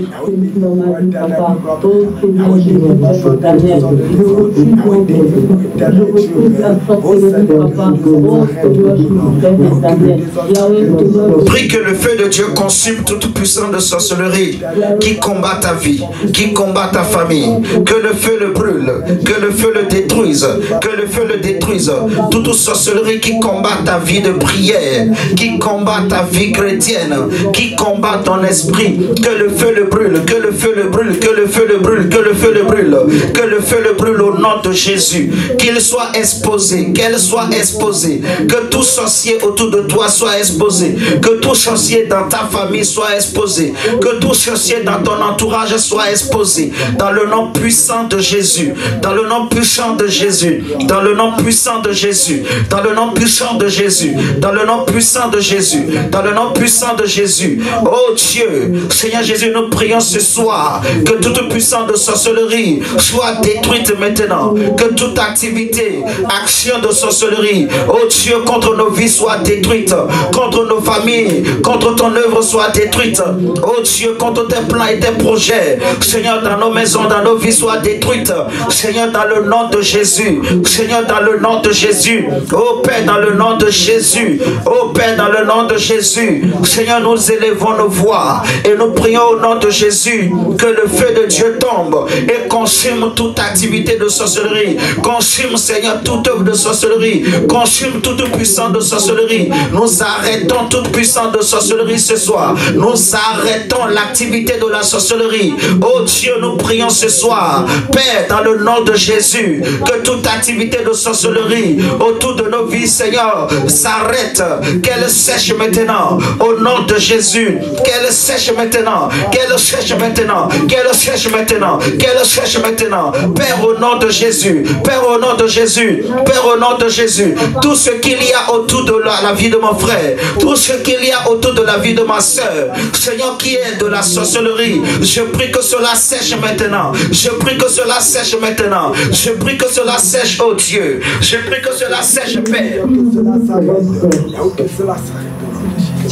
Prie que le feu de Dieu consume toute puissance de sorcellerie qui combat ta vie, qui combat ta famille. Que le feu le brûle, que le feu le détruise, que le feu le détruise. Toute sorcellerie qui combat ta vie de prière, qui combat ta vie chrétienne, qui combat ton esprit, que le feu le brûle, que le feu le brûle, que le feu le brûle, que le feu le brûle, que le feu le brûle au nom de Jésus. Qu'il soit exposé, qu'elle soit exposée, que tout sorcier autour de toi soit exposé, que tout sorcier dans ta famille soit exposé, que tout sorcier dans ton entourage soit exposé, dans le nom puissant de Jésus, dans le nom puissant de Jésus, dans le nom puissant de Jésus, dans le nom puissant de Jésus, dans le nom puissant de Jésus, dans le nom puissant de Jésus. Oh Dieu, Seigneur Jésus, nous prions ce soir que toute puissance de sorcellerie soit détruite maintenant, que toute activité, action de sorcellerie, oh Dieu, contre nos vies soit détruite, contre nos familles, contre ton œuvre soit détruite, oh Dieu, contre tes plans et tes projets, Seigneur, dans nos maisons, dans nos vies soit détruite, Seigneur, dans le nom de Jésus, Seigneur, dans le nom de Jésus, oh Père, dans le nom de Jésus, oh Père, dans le nom de Jésus, Seigneur, nous élevons nos voix et nous prions au nom de Jésus que le feu de Dieu tombe et consume toute activité de sorcellerie, consume, Seigneur, toute œuvre de sorcellerie. Consume toute puissance de sorcellerie. Nous arrêtons toute puissance de sorcellerie ce soir. Nous arrêtons l'activité de la sorcellerie. Oh Dieu, nous prions ce soir. Père, dans le nom de Jésus, que toute activité de sorcellerie autour de nos vies, Seigneur, s'arrête. Qu'elle sèche maintenant. Au nom de Jésus. Qu'elle sèche maintenant. Qu'elle sèche maintenant. Qu'elle sèche maintenant. Qu'elle sèche maintenant. Père, au nom de Jésus. Père, au nom de Jésus. Père, au nom de Jésus. Tout ce qu'il y a autour de la vie de mon frère. Tout ce qu'il y a autour de la vie de ma soeur. Seigneur, qui est de la sorcellerie. Je prie que cela sèche maintenant. Je prie que cela sèche maintenant. Je prie que cela sèche, oh Dieu. Je prie que cela sèche, Père.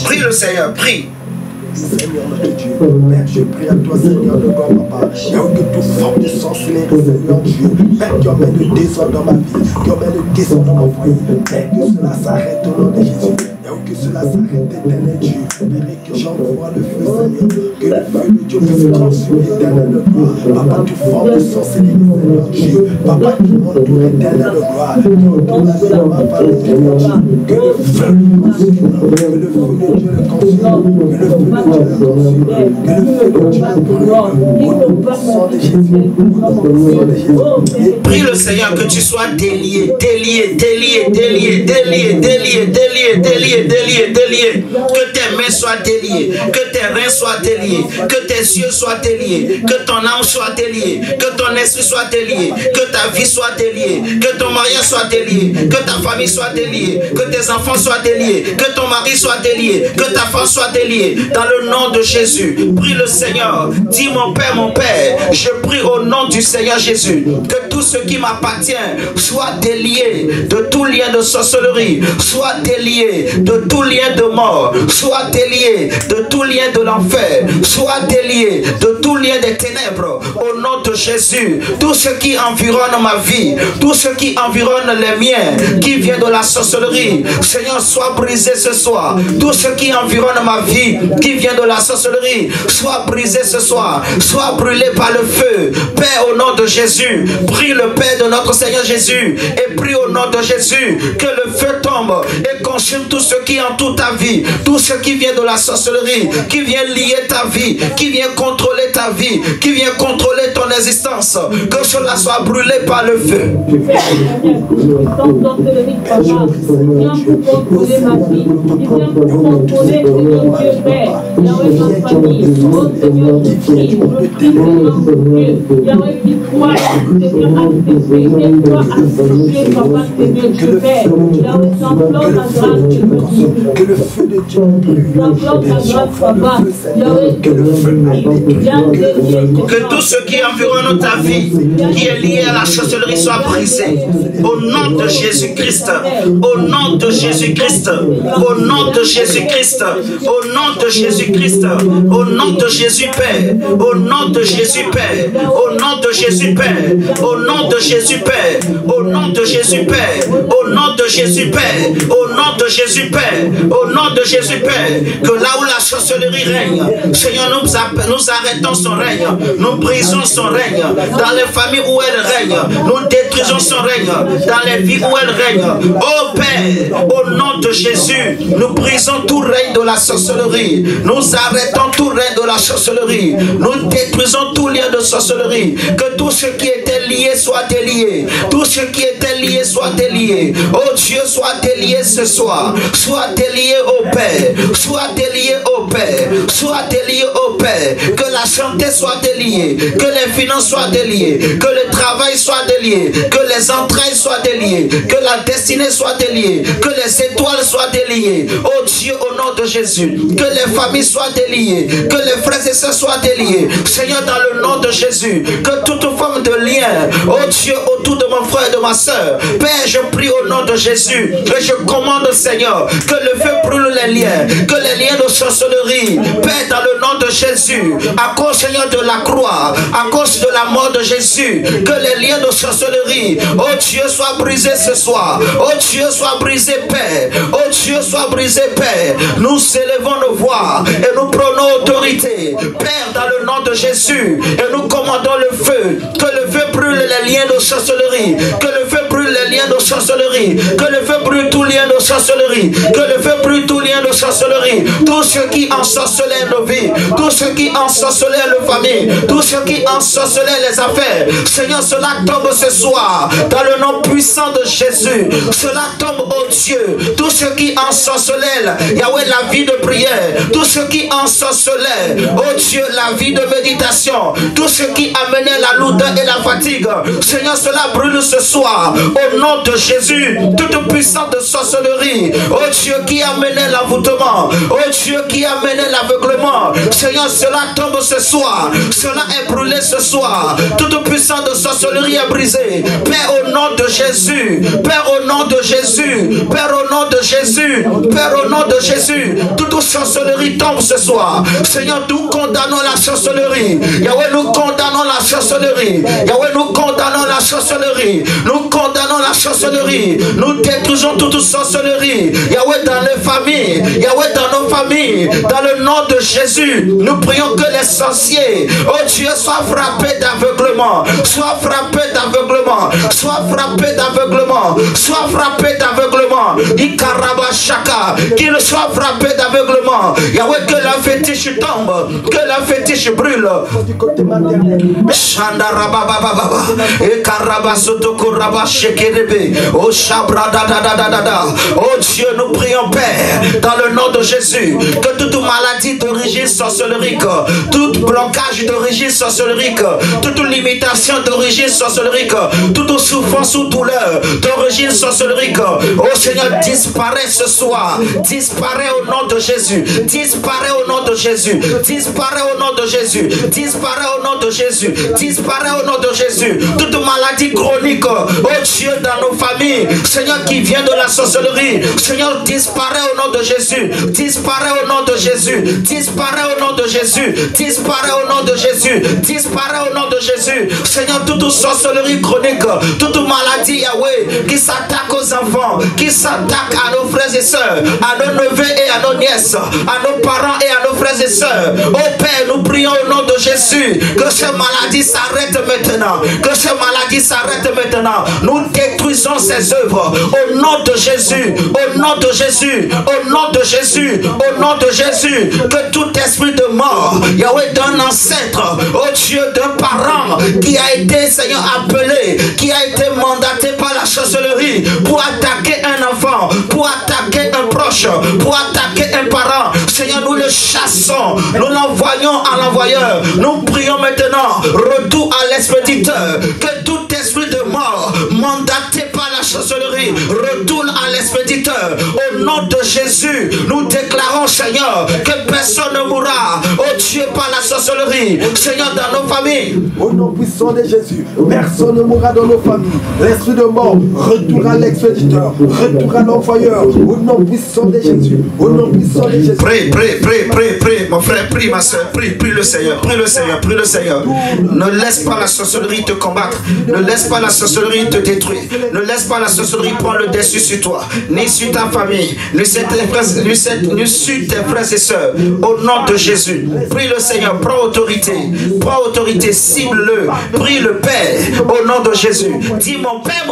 Prie le Seigneur, prie. Seigneur notre Dieu, Père, je prie à toi, Seigneur de God, Papa, que toute forme de sorcellerie, Seigneur Dieu, Père, qui emmène le désordre dans ma vie, qui emmène le désordre dans mon foyer, Père, que cela s'arrête au nom de Jésus, que cela s'arrête, éternel Dieu, Père, et que j'envoie le feu, Seigneur, que le feu de Dieu puisse consumer, éternel de gloire, Papa, toute forme de sorcellerie, Seigneur Dieu, Papa, qui m'entoure, éternel de gloire, qui entoure la vie de ma famille, Seigneur Dieu, que le feu consume, que le feu de Dieu le consume, que le feu de prie le Seigneur que tu sois délié, délié, délié, délié, délié, délié, délié, délié, délié, délié. Que tes mains soient déliées, que tes reins soient déliés, que tes yeux soient déliés, que ton âme soit déliée, que ton esprit soit délié, que ta vie soit déliée, que ton mariage soit délié, que ta famille soit déliée, que tes enfants soient déliés, que ton mari soit délié, que ta femme soit déliée. Dans le nom de Jésus, prie le Seigneur. Dis mon Père, je prie au nom du Seigneur Jésus que tout ce qui m'appartient soit délié de tout lien de sorcellerie, soit délié de tout lien de mort, soit délié de tout lien de l'enfer, soit délié de tout lien des ténèbres. Au nom de Jésus, tout ce qui environne ma vie, tout ce qui environne les miens, qui vient de la sorcellerie, Seigneur, soit brisé ce soir. Tout ce qui environne ma vie, qui vient de la sorcellerie, soit brisé ce soir, soit brûlé par le feu. Père, au nom de Jésus, prie le Père de notre Seigneur Jésus et prie au nom de Jésus que le feu tombe et consume tout ce qui entoure ta vie, tout ce qui vient de la sorcellerie, qui vient lier ta vie, qui vient contrôler ta vie, qui vient contrôler ton existence, que cela soit brûlé par le feu. que le feu de Dieu que tout ce qui environne ta vie, qui est lié à la sorcellerie, soit brisé. Au nom de Jésus-Christ, au nom de Jésus-Christ, au nom de Jésus-Christ, au nom de Jésus-Christ, au nom de Jésus Père, au nom de Jésus Père, au nom de Jésus Père, au nom de Jésus Père, au nom de Jésus Père, au nom de Jésus Père, au nom de Jésus Père, au nom de Jésus Père, que là où la sorcellerie règne, Seigneur, nous arrêtons son règne, nous brisons son règne, dans les familles où elle règne, nous détruisons son règne, dans les vies où elle règne. Oh Père, au nom de Jésus, nous brisons tout règne de la sorcellerie, nous arrêtons tout règne de la sorcellerie, nous détruisons tout lien de sorcellerie, que tout ce qui était lié soit délié, tout ce qui était lié soit délié. Oh Dieu, soit délié ce soir, soit délié au Père, soit délié au Père, soit délié au Père, que la santé soit déliée, que les finances soient déliées, que le travail soit délié, que les entrailles soient déliées, que la destinée soit déliée, que les étoiles soient déliées. Oh Dieu, au nom de Jésus, que les familles soient déliées, que les frères et sœurs soient déliés. Seigneur, dans le nom de Jésus, que toute forme de lien, oh Dieu, autour de mon frère et de ma soeur, Père, je prie au nom de Jésus et je commande, Seigneur, que le feu brûle les liens, que les liens de sorcellerie, Père, dans le nom de Jésus, à cause, Seigneur, de la croix, à cause de la mort de Jésus, que les liens de sorcellerie, oh Dieu, soient brisés ce soir. Oh Dieu, sois brisé, Père. Oh Dieu, sois brisé, Père. Nous élevons nos voix et nous prenons autorité, Père, dans le nom de Jésus, et nous commandons le feu, que le feu brûle les liens de sorcellerie, que le feu brûle les liens de sorcellerie. sorcellerie. Que le feu brûle tout lien de sorcellerie. Que le feu brûle tout lien de sorcellerie. Tous ceux qui ensorcelaient nos vies, tous ceux qui ensorcelaient nos familles, tous ceux qui ensorcelaient les affaires. Seigneur, cela tombe ce soir dans le nom puissant de Jésus. Cela tombe, oh Dieu. Tous ceux qui ensorcelaient, Yahweh, la vie de prière. Tous ceux qui ensorcelaient, oh Dieu, la vie de méditation. Tous ceux qui amenaient la lourdeur et la fatigue. Seigneur, cela brûle ce soir au nom de Jésus. Toute puissance de sorcellerie, oh Dieu, qui amenait l'envoûtement, oh Dieu, qui amenait l'aveuglement. Seigneur, cela tombe ce soir. Cela est brûlé ce soir. Toute puissance de sorcellerie est brisée. Père, au nom de Jésus. Père, au nom de Jésus. Père, au nom de Jésus. Père, au nom de Jésus. Toute sorcellerie tombe ce soir. Seigneur, nous condamnons la sorcellerie. Yahweh, nous condamnons la sorcellerie. Yahweh, nous condamnons la sorcellerie. Nous condamnons la sorcellerie. Nous détruisons toute sorcellerie. Yahweh, dans les familles. Yahweh, dans nos familles. Dans le nom de Jésus, nous prions que les sorciers, oh Dieu, soient frappés d'aveuglement. Soient frappés d'aveuglement. Soient frappés d'aveuglement. Soient frappés d'aveuglement. Ikarabashaka. Qu'ils soient frappés d'aveuglement. Yahweh, que la fétiche tombe. Que la fétiche brûle. Shandarabababa. Ekarabasotokorabashekerebe. Oh Shabradadadadada. Oh Dieu, nous prions, Père, dans le nom de Jésus, que toute maladie d'origine sorcellerique, tout blocage d'origine sorcellerique, toute limitation d'origine sorcellerique, toute souffrance ou douleur d'origine sorcellerique, oh Seigneur, disparaît ce soir. Disparaît au nom de Jésus. Disparaît au nom de Jésus. Disparaît au nom de Jésus. Disparaît au nom de Jésus. Disparaît au nom de Jésus. Toute maladie chronique, oh Dieu, dans nos familles, Seigneur, qui vient de la sorcellerie, Seigneur, disparaît au nom de Jésus. Disparaît au nom de Jésus. Disparaît au nom de Jésus. Disparaît au nom de Jésus. Disparaît au nom de Jésus. Seigneur, toute sorcellerie chronique, toute maladie, Yahweh, qui s'attaque aux enfants, qui s'attaque à nos frères et sœurs, à nos neveux et à nos nièces, à nos parents et à nos frères et sœurs. Oh Père, nous prions au nom de Jésus que ces maladies s'arrêtent maintenant. Que ces maladies s'arrêtent maintenant. Nous détruisons ces œuvres au nom de Jésus. Au nom de Jésus. Au nom de Jésus. Au nom de Jésus. Que tout esprit de mort, Yahweh, d'un ancêtre, oh Dieu, d'un parent qui a été, Seigneur, appelé, qui a été mandaté par la sorcellerie pour attaquer un enfant, pour attaquer un proche, pour attaquer un parent, Seigneur, nous le chassons, nous l'envoyons à l'envoyeur. Nous prions maintenant, retour à l'expéditeur, que tout esprit de mort mandaté par la sorcellerie retourne à l'expéditeur. Au nom de Jésus, nous déclarons, Seigneur, que personne ne mourra, oh Dieu, par la sorcellerie, Seigneur, dans nos familles. Au nom puissant de Jésus, personne ne mourra dans nos familles. L'esprit de mort, retour à l'expéditeur, retour à l'envoyeur. Au nom puissant de Jésus, au nom puissant de Jésus. Prie, mon frère, prie, ma soeur, prie le Seigneur, prie le Seigneur, prie le Seigneur. Ne laisse pas la sorcellerie te combattre, ne laisse pas la sorcellerie te détruire, ne laisse pas la sorcellerie prendre le dessus sur toi, ni sur ta famille, ni sur tes frères et sœurs. Au nom de Jésus, prie le Seigneur, prends autorité, cible-le, prie le Père, au nom de Jésus. Dis mon Père,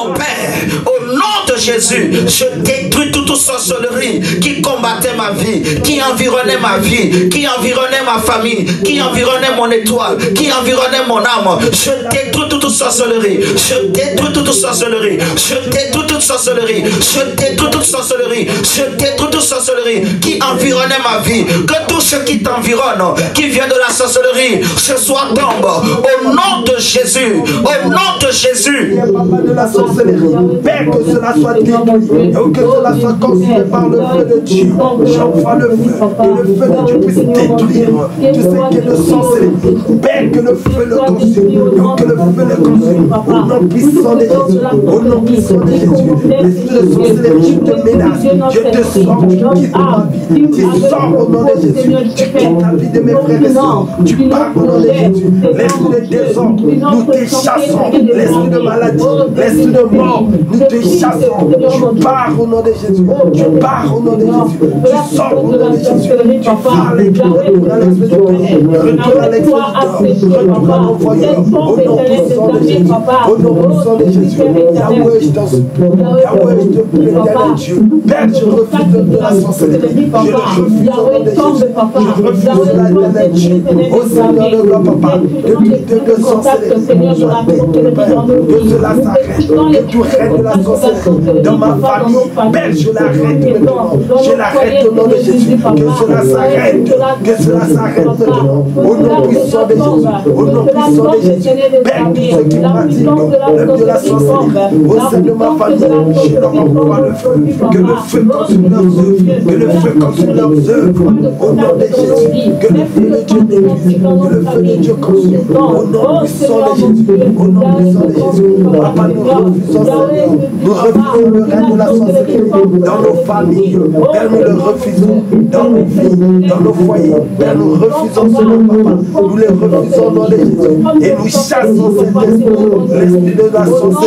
au nom de Jésus, je détruis toute sorcellerie qui combattait ma vie, qui environnait ma vie, qui environnait ma famille, qui environnait mon étoile, qui environnait mon âme. Je détruis toute sorcellerie, je détruis toute sorcellerie, je détruis toute sorcellerie, je détruis toute sorcellerie, je détruis toute sorcellerie qui environnait ma vie. Que tout ce qui t'environne, qui vient de la sorcellerie, ce soit tombe au nom de Jésus, au nom de Jésus. De la sorcellerie, Père, que cela soit détruit, que cela soit consumé par le feu de Dieu. J'envoie le feu, et le feu de Dieu puisse détruire tout ce qui est de sorcellerie. Père, que le feu le consume, que le feu le consume. Au nom puissant de Jésus, au nom puissant de Jésus. L'esprit de sorcellerie, je te menace, je te sors, tu quittes ma vie, tu sors au nom de Jésus, tu quittes la vie de mes frères et sœurs, tu pars au nom de Jésus. L'esprit de désordre, nous te chassons. L'esprit de maladie, l'esprit de mort, nous te chassons. Tu pars au nom de Jésus, tu pars au nom de Jésus, tu sors au nom de Jésus, tu pars avec nous, retour à l'expéditeur, retour à l'expéditeur, retour à l'envoyeur, au nom puissant de Jésus, au nom puissant de Jésus. Yahweh, je t'en t'en supplie. Yahweh, je te prie, éternel Dieu. Père, je refuse de la sorcellerie. Je le refuse au nom de Jésus. Je refuse la éternel Dieu. Au Seigneur de gloire, papa, que toute sorcellerie soit détruite, Père. Que cela s'arrête. Que tout règne de la sorcellerie dans ma famille, Père, je l'arrête maintenant. Je l'arrête au nom de Jésus. Que cela s'arrête. Que cela s'arrête maintenant. Au nom puissant de Jésus. Au nom puissant de Jésus. Père, tous ceux qui pratiquent de la sorcellerie au sein de ma famille, je leur envoie le feu. Que le feu consume leurs œuvres. Que le feu consume leurs œuvres. Au nom de Jésus. Que le feu de Dieu détruise. Que le feu de Dieu consume. Au nom puissant de Jésus. Au nom puissant de Jésus. Papa, nous refusons, Seigneur. Nous refusons le règne de la sorcellerie dans nos familles. Père, nous le refusons dans nos vies, dans nos foyers. Père, nous refusons cela, papa. Nous les refusons au nom de Jésus. Et nous chassons cet esprit, l'esprit de la sorcellerie.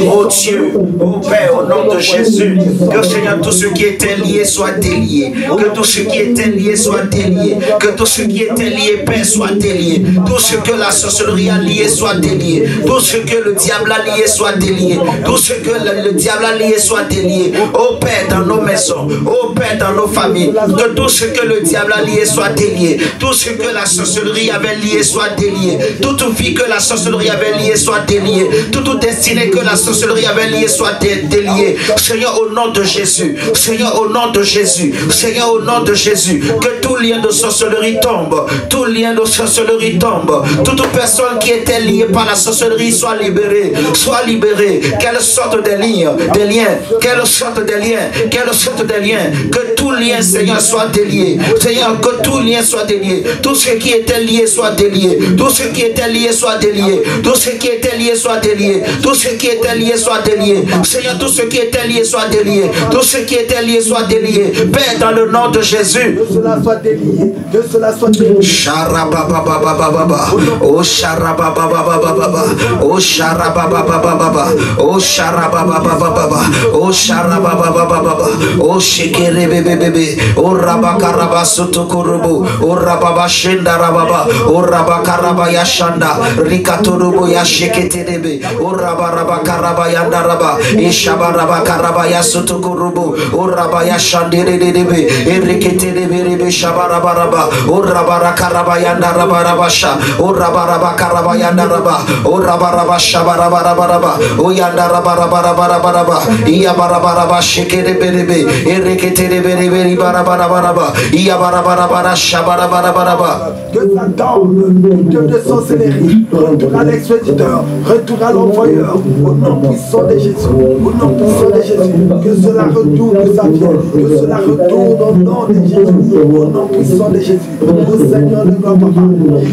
Oh Dieu, oh Père, au nom de Jésus, que Seigneur, tous ceux qui étaient liés soient déliés. Que tous ceux qui étaient liés soient déliés. Que tous ceux qui étaient liés, Père, soient déliés. Tout ce que la sorcellerie a lié soit délié. Tout ce que le diable a lié soit délié. Tout ce que le diable a lié soit délié. Oh Père, dans nos maisons. Oh Père, dans nos familles. Que tout ce que le diable a lié soit délié. Tout ce que la sorcellerie avait lié soit délié. Toute vie que la sorcellerie avait lié soit délié. Toute destinée que la sorcellerie avait lié soit délié. Seigneur, au nom de Jésus. Seigneur, au nom de Jésus. Seigneur, au nom de Jésus. Que tout lien de sorcellerie tombe. Tout lien de sorcellerie tombe. Toute personne qui était liée par la sorcellerie soit libérée. Soit libérée. Qu'elle sorte des liens. Qu'elle sorte des liens. Qu'elle sorte des liens. Que tout lien, Seigneur, soit délié. Seigneur, que tout lien soit délié. Tout ce qui était lié soit délié. Tout ce qui était lié soit délié. Tout ce qui était lié soit délié. Tout ce qui était lié soit délié. Seigneur, tout ce qui était lié soit délié. Tout ce qui était lié soit délié. Père, dans le nom de Jésus. Que cela soit délié. Que cela soit délié. Sharabababababa. Oh Sharabababababa. Oh Sharabababababa. Oh Sharabababababa. Oh Sharabababababa. Oh Shekerebebebebe. Oh Rabakaraba Sotokurubu. Oh Rababashenda Rababa. Oh Rabakaraba Yashanda. Rikaturubu Yasheketerebe. Oh Rabarabakaraba Yandaraba. Ishabarabakaraba Yasotokurubu. Oh Rabayashanderebe. Eriketerebe Shabarabaraba. Oh Rabarakaraba Yandarabasha. Oh Rabarabakaraba Yandaraba. Oh Rabaraba Shabarabaraba. Oh Yandarabarabaraba. Iabarabaraba Shekerebebe. Eriketerebe Barabaraba. Iabarabaraba Shabarabaraba. Que Satan, de sorcellerie, retour à l'expéditeur, retour à l'envoyeur, au nom puissant de Jésus, au nom puissant de Jésus, que cela retourne, que ça vienne, que cela retourne au nom de Jésus, au nom puissant de Jésus, au Seigneur de gloire, papa,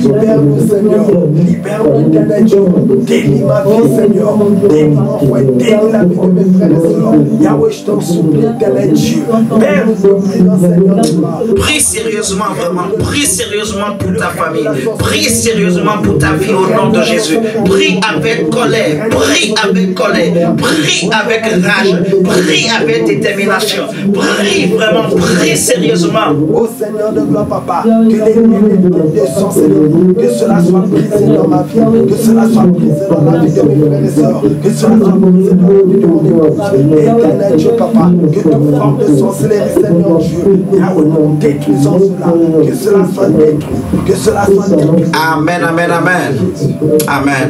libère-nous Seigneur, libère-nous éternel Dieu, délie ma vie Seigneur, délie mon foyer, délie la vie de mes frères et sœurs, Yahweh je t'en supplie éternel Dieu, Père nous supplions Seigneur de gloire. Prie sérieusement vraiment, prie sérieusement pour ta famille, prie sérieusement pour ta vie au nom de Jésus, prie avec colère, prie avec colère, prie avec rage, prie avec détermination, prie vraiment, prie sérieusement. Ô Seigneur de gloire papa, que les sorcelleries, que cela soit brisé dans ma vie, que cela soit brisé dans la vie de mes frères et sœurs, que cela soit brisé dans la vie de mon épouse, éternel Dieu papa, que toute forme de sorcellerie Seigneur Dieu, nous détruisons cela, que cela soit détruit, que cela soit détruit. Amen, amen, amen. Amen.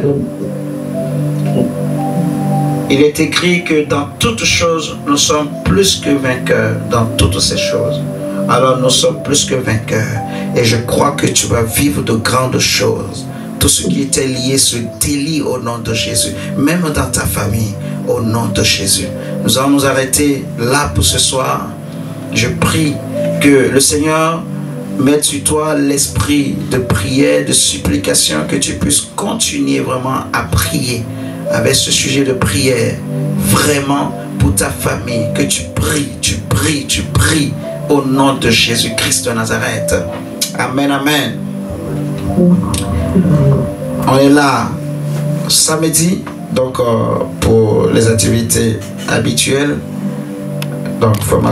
Il est écrit que dans toutes choses, nous sommes plus que vainqueurs dans toutes ces choses. Alors nous sommes plus que vainqueurs. Et je crois que tu vas vivre de grandes choses. Tout ce qui était lié se délie au nom de Jésus. Même dans ta famille, au nom de Jésus. Nous allons nous arrêter là pour ce soir. Je prie que le Seigneur mette sur toi l'esprit de prière, de supplication, que tu puisses continuer vraiment à prier avec ce sujet de prière, vraiment pour ta famille, que tu pries au nom de Jésus-Christ de Nazareth. Amen, amen. On est là samedi, donc pour les activités habituelles, donc formation.